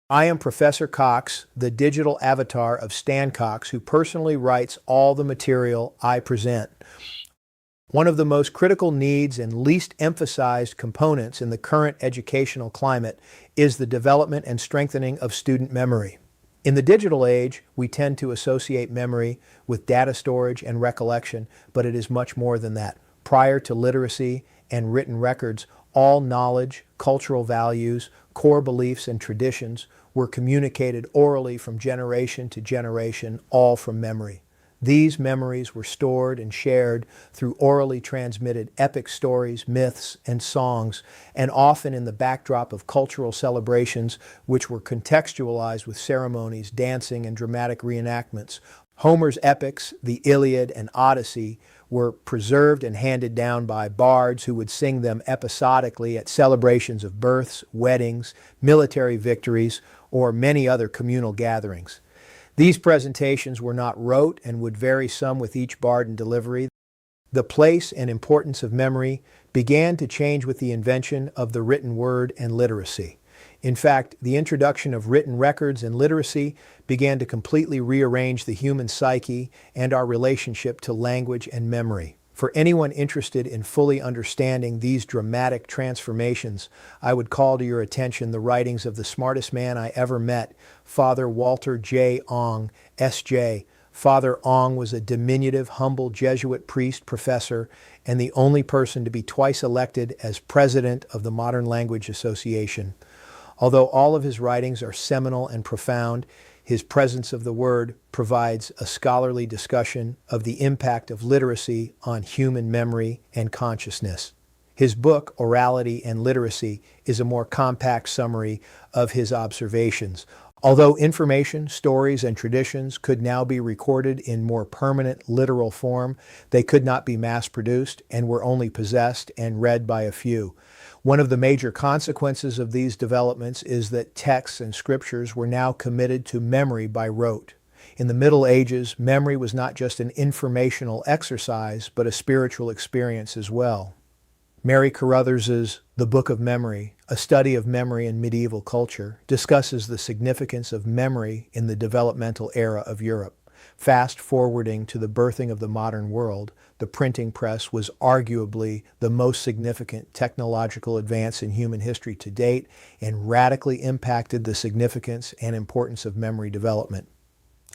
I am Professor Cox, the digital avatar of Stan Cox, who personally writes all the material I present. One of the most critical needs and least emphasized components in the current educational climate is the development and strengthening of student memory. In the digital age, we tend to associate memory with data storage and recollection, but it is much more than that. Prior to literacy and written records, all knowledge, cultural values, core beliefs, and traditions were communicated orally from generation to generation, all from memory. These memories were stored and shared through orally transmitted epic stories, myths, and songs, and often in the backdrop of cultural celebrations which were contextualized with ceremonies, dancing, and dramatic reenactments. Homer's epics, the Iliad and Odyssey, were preserved and handed down by bards who would sing them episodically at celebrations of births, weddings, military victories, or many other communal gatherings. These presentations were not rote and would vary some with each bard and delivery. The place and importance of memory began to change with the invention of the written word and literacy. In fact, the introduction of written records and literacy began to completely rearrange the human psyche and our relationship to language and memory. For anyone interested in fully understanding these dramatic transformations, I would call to your attention the writings of the smartest man I ever met, Father Walter J. Ong, S.J. Father Ong was a diminutive, humble Jesuit priest professor and the only person to be twice elected as president of the Modern Language Association. Although all of his writings are seminal and profound, his Presence of the Word provides a scholarly discussion of the impact of literacy on human memory and consciousness. His book, Orality and Literacy, is a more compact summary of his observations. Although information, stories, and traditions could now be recorded in more permanent literal form, they could not be mass-produced and were only possessed and read by a few. One of the major consequences of these developments is that texts and scriptures were now committed to memory by rote. In the Middle Ages, memory was not just an informational exercise, but a spiritual experience as well. Mary Carruthers's The Book of Memory, a study of memory in medieval culture, discusses the significance of memory in the developmental era of Europe. Fast forwarding to the birthing of the modern world, the printing press was arguably the most significant technological advance in human history to date and radically impacted the significance and importance of memory development.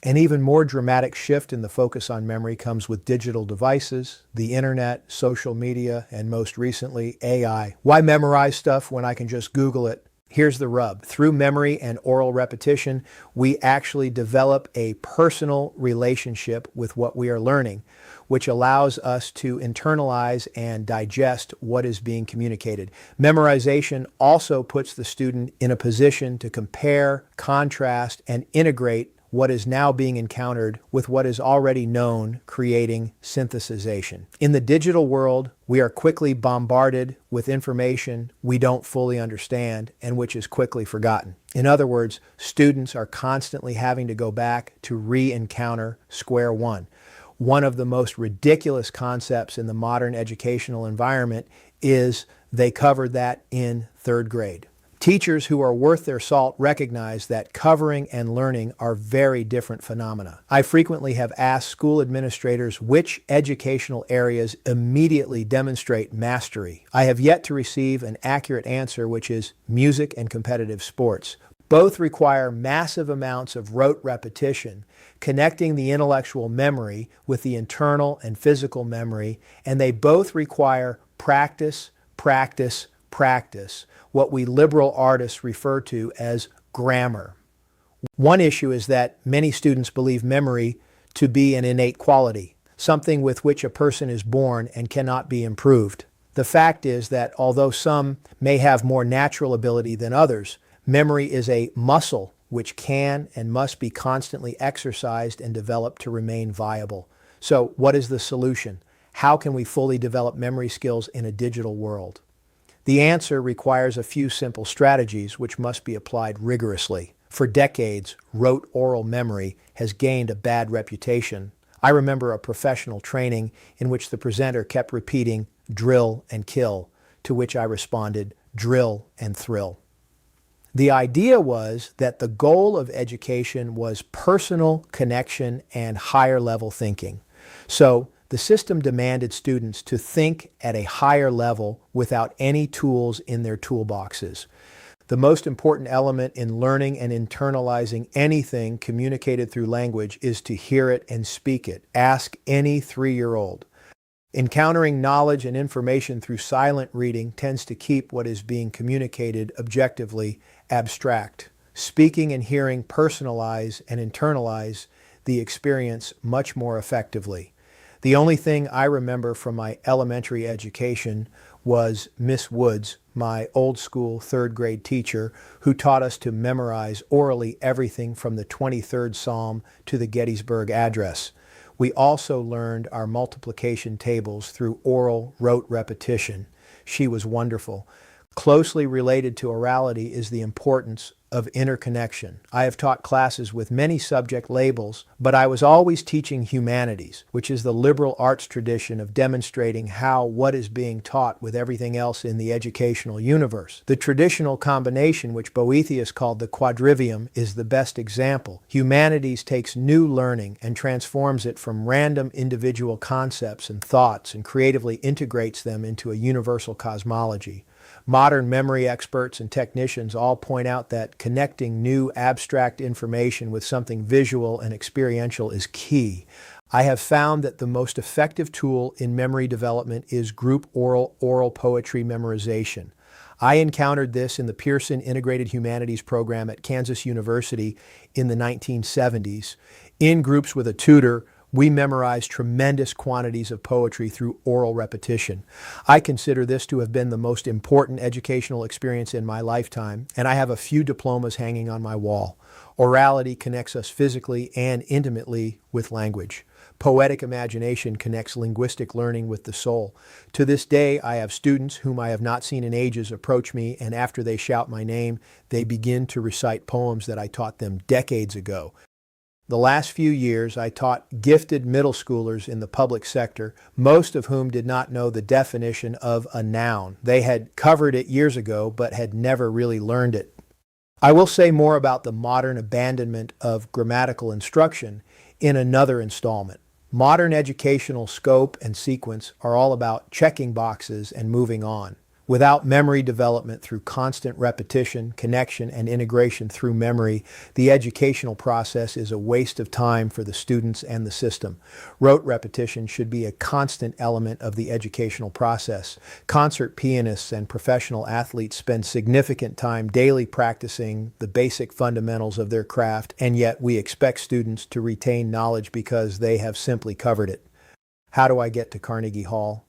An even more dramatic shift in the focus on memory comes with digital devices, the internet, social media, and most recently, AI. Why memorize stuff when I can just Google it? Here's the rub. Through memory and oral repetition, we actually develop a personal relationship with what we are learning, which allows us to internalize and digest what is being communicated. Memorization also puts the student in a position to compare, contrast, and integrate what is now being encountered with what is already known, creating synthesization. In the digital world, we are quickly bombarded with information we don't fully understand and which is quickly forgotten. In other words, students are constantly having to go back to re-encounter square one. One of the most ridiculous concepts in the modern educational environment is they covered that in third grade. Teachers who are worth their salt recognize that covering and learning are very different phenomena. I frequently have asked school administrators which educational areas immediately demonstrate mastery. I have yet to receive an accurate answer, which is music and competitive sports. Both require massive amounts of rote repetition, connecting the intellectual memory with the internal and physical memory, and they both require practice, practice, practice, what we liberal artists refer to as grammar. One issue is that many students believe memory to be an innate quality, something with which a person is born and cannot be improved. The fact is that although some may have more natural ability than others, memory is a muscle which can and must be constantly exercised and developed to remain viable. So what is the solution? How can we fully develop memory skills in a digital world? The answer requires a few simple strategies which must be applied rigorously. For decades, rote oral memory has gained a bad reputation. I remember a professional training in which the presenter kept repeating drill and kill, to which I responded drill and thrill. The idea was that the goal of education was personal connection and higher level thinking. So the system demanded students to think at a higher level without any tools in their toolboxes. The most important element in learning and internalizing anything communicated through language is to hear it and speak it. Ask any 3-year-old. Encountering knowledge and information through silent reading tends to keep what is being communicated objectively abstract. Speaking and hearing personalize and internalize the experience much more effectively. The only thing I remember from my elementary education was Miss Woods, my old school 3rd grade teacher, who taught us to memorize orally everything from the 23rd Psalm to the Gettysburg Address. We also learned our multiplication tables through oral rote repetition. She was wonderful. Closely related to orality is the importance of interconnection. I have taught classes with many subject labels, but I was always teaching humanities, which is the liberal arts tradition of demonstrating how what is being taught with everything else in the educational universe. The traditional combination, which Boethius called the quadrivium, is the best example. Humanities takes new learning and transforms it from random individual concepts and thoughts and creatively integrates them into a universal cosmology. Modern memory experts and technicians all point out that connecting new abstract information with something visual and experiential is key. I have found that the most effective tool in memory development is group oral poetry memorization. I encountered this in the Pearson Integrated Humanities program at Kansas University in the 1970s. In groups with a tutor, we memorized tremendous quantities of poetry through oral repetition. I consider this to have been the most important educational experience in my lifetime, and I have a few diplomas hanging on my wall. Orality connects us physically and intimately with language. Poetic imagination connects linguistic learning with the soul. To this day, I have students whom I have not seen in ages approach me, and after they shout my name, they begin to recite poems that I taught them decades ago. The last few years, I taught gifted middle schoolers in the public sector, most of whom did not know the definition of a noun. They had covered it years ago, but had never really learned it. I will say more about the modern abandonment of grammatical instruction in another installment. Modern educational scope and sequence are all about checking boxes and moving on. Without memory development through constant repetition, connection, and integration through memory, the educational process is a waste of time for the students and the system. Rote repetition should be a constant element of the educational process. Concert pianists and professional athletes spend significant time daily practicing the basic fundamentals of their craft, and yet we expect students to retain knowledge because they have simply covered it. How do I get to Carnegie Hall?